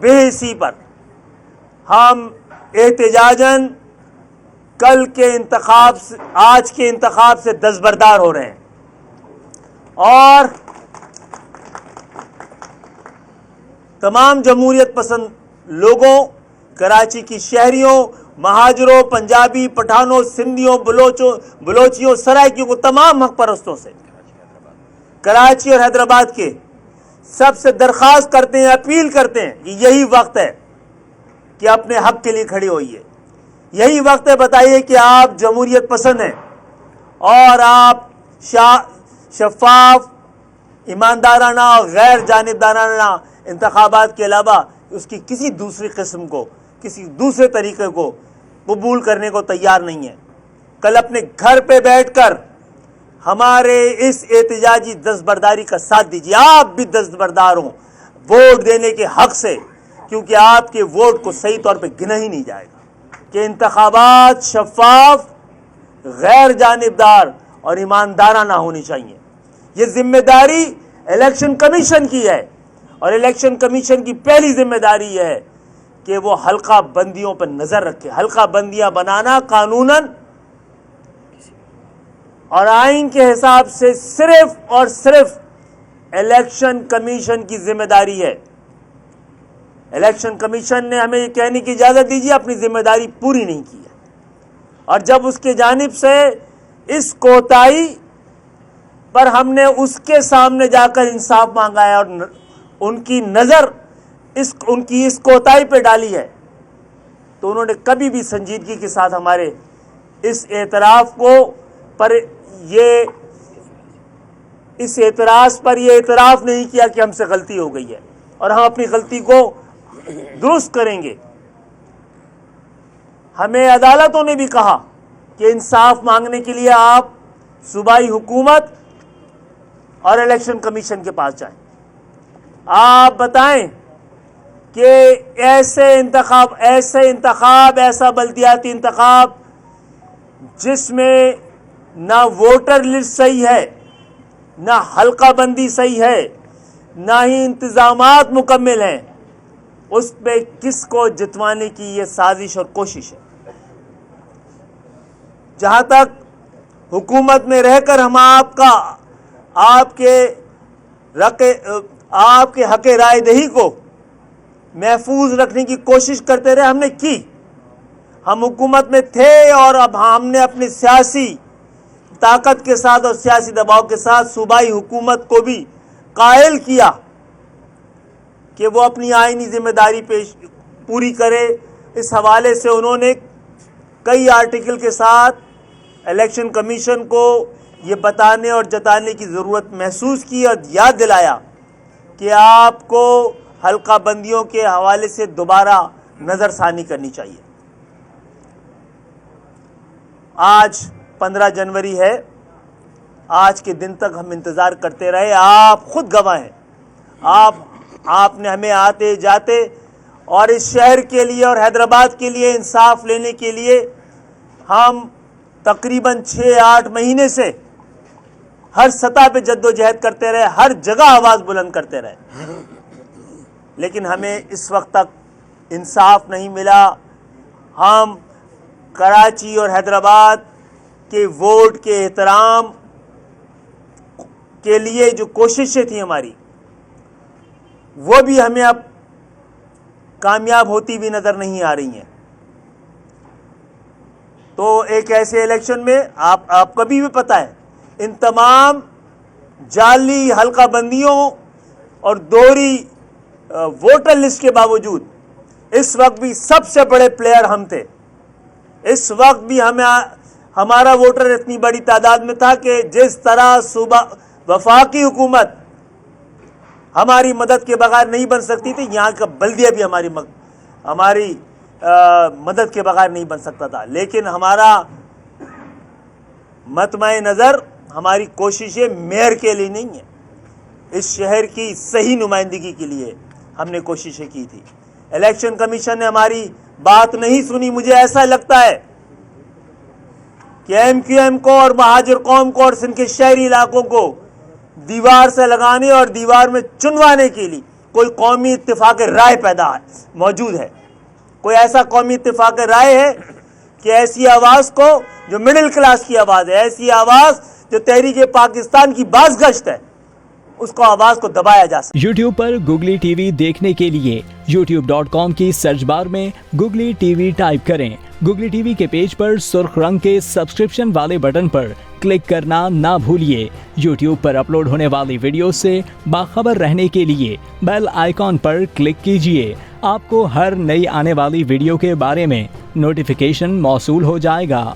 بے حسی پر ہم احتجاجاً کل کے انتخاب سے آج کے انتخاب سے دستبردار ہو رہے ہیں اور تمام جمہوریت پسند لوگوں، کراچی کی شہریوں، مہاجروں، پنجابی، پٹھانوں، سندھیوں، بلوچیوں، سرائکیوں کو، تمام حق پرستوں سے کراچی اور حیدرآباد کے سب سے درخواست کرتے ہیں، اپیل کرتے ہیں کہ یہی وقت ہے کہ اپنے حق کے لیے کھڑے ہوئیے. یہی وقت ہے بتائیے کہ آپ جمہوریت پسند ہیں اور آپ شفاف، ایماندارانہ اور غیر جانبدارانہ انتخابات کے علاوہ اس کی کسی دوسری قسم کو، کسی دوسرے طریقے کو قبول کرنے کو تیار نہیں ہے. کل اپنے گھر پہ بیٹھ کر ہمارے اس احتجاجی دستبرداری کا ساتھ دیجیے. آپ بھی دستبردار ہوں ووٹ دینے کے حق سے، کیونکہ آپ کے ووٹ کو صحیح طور پہ گنا ہی نہیں جائے گا کہ انتخابات شفاف، غیر جانبدار اور ایماندارانہ ہونی چاہیے. یہ ذمہ داری الیکشن کمیشن کی ہے اور الیکشن کمیشن کی پہلی ذمہ داری یہ ہے کہ وہ حلقہ بندیوں پر نظر رکھے. حلقہ بندیاں بنانا قانوناً اور آئین کے حساب سے صرف اور صرف الیکشن کمیشن کی ذمہ داری ہے. الیکشن کمیشن نے ہمیں یہ کہنے کی اجازت دیجیے اپنی ذمہ داری پوری نہیں کی ہے، اور جب اس کے جانب سے اس کوتاہی پر ہم نے اس کے سامنے جا کر انصاف مانگا ہے اور ان کی نظر ان کی اس کوتاہی پہ ڈالی ہے، تو انہوں نے کبھی بھی سنجیدگی کے ساتھ ہمارے اس اعتراف کو اس اعتراض پر یہ اعتراف نہیں کیا کہ ہم سے غلطی ہو گئی ہے اور ہم اپنی غلطی کو درست کریں گے. ہمیں عدالتوں نے بھی کہا کہ انصاف مانگنے کے لیے آپ صوبائی حکومت اور الیکشن کمیشن کے پاس جائیں. آپ بتائیں کہ ایسا بلدیاتی انتخاب جس میں نہ ووٹر لسٹ صحیح ہے، نہ حلقہ بندی صحیح ہے، نہ ہی انتظامات مکمل ہیں، اس پہ کس کو جتوانے کی یہ سازش اور کوشش ہے. جہاں تک حکومت میں رہ کر ہم آپ کے حق رائے دہی کو محفوظ رکھنے کی کوشش کرتے رہے، ہم نے کی. ہم حکومت میں تھے اور اب ہم نے اپنی سیاسی طاقت کے ساتھ اور سیاسی دباؤ کے ساتھ صوبائی حکومت کو بھی قائل کیا کہ وہ اپنی آئینی ذمہ داری پوری کرے. اس حوالے سے انہوں نے کئی آرٹیکل کے ساتھ الیکشن کمیشن کو یہ بتانے اور جتانے کی ضرورت محسوس کی اور یاد دلایا کہ آپ کو حلقہ بندیوں کے حوالے سے دوبارہ نظر ثانی کرنی چاہیے. آج 15 جنوری ہے. آج کے دن تک ہم انتظار کرتے رہے. آپ خود گواہ ہیں. آپ نے ہمیں آتے جاتے اور اس شہر کے لیے اور حیدرآباد کے لیے انصاف لینے کے لیے ہم تقریباً 6-8 مہینے سے ہر سطح پہ جد و جہد کرتے رہے، ہر جگہ آواز بلند کرتے رہے، لیکن ہمیں اس وقت تک انصاف نہیں ملا. ہم کراچی اور حیدرآباد کے ووٹ کے احترام کے لیے جو کوششیں تھیں ہماری، وہ بھی ہمیں اب کامیاب ہوتی بھی نظر نہیں آ رہی ہیں. تو ایک ایسے الیکشن میں آپ کو بھی پتہ ہے، ان تمام جعلی حلقہ بندیوں اور دوہری ووٹر لسٹ کے باوجود اس وقت بھی سب سے بڑے پلیئر ہم تھے. اس وقت بھی ہمارا ووٹر اتنی بڑی تعداد میں تھا کہ جس طرح وفاقی حکومت ہماری مدد کے بغیر نہیں بن سکتی تھی، یہاں کا بلدیہ بھی ہماری مدد کے بغیر نہیں بن سکتا تھا. لیکن ہمارا مطمع نظر، ہماری کوششیں میئر کے لیے نہیں ہیں، اس شہر کی صحیح نمائندگی کے لیے ہم نے کوششیں کی تھی. الیکشن کمیشن نے ہماری بات نہیں سنی. مجھے ایسا لگتا ہے کہ ایم کیو ایم کو اور مہاجر قوم کو اور سندھ کے شہری علاقوں کو دیوار سے لگانے اور دیوار میں چنوانے کے لیے کوئی قومی اتفاق رائے موجود ہے، کوئی ایسا قومی اتفاق رائے ہے کہ ایسی آواز کو جو مڈل کلاس کی آواز ہے، ایسی آواز جو تحریک پاکستان کی بازگشت ہے، اس کو آواز کو دبایا جا سکتا ہے۔ یوٹیوب پر گوگلی ٹی وی دیکھنے کے لیے youtube.com کی سرچ بار میں گوگلی ٹی وی ٹائپ کریں۔ گوگلی ٹی وی کے پیج پر سرخ رنگ کے سبسکرپشن والے بٹن پر کلک کرنا نہ بھولیے۔ یوٹیوب پر اپلوڈ ہونے والی ویڈیو سے باخبر رہنے کے لیے بیل آئیکن پر کلک کیجیے۔ آپ کو ہر نئی آنے والی ویڈیو کے بارے میں نوٹیفیکیشن موصول ہو جائے گا۔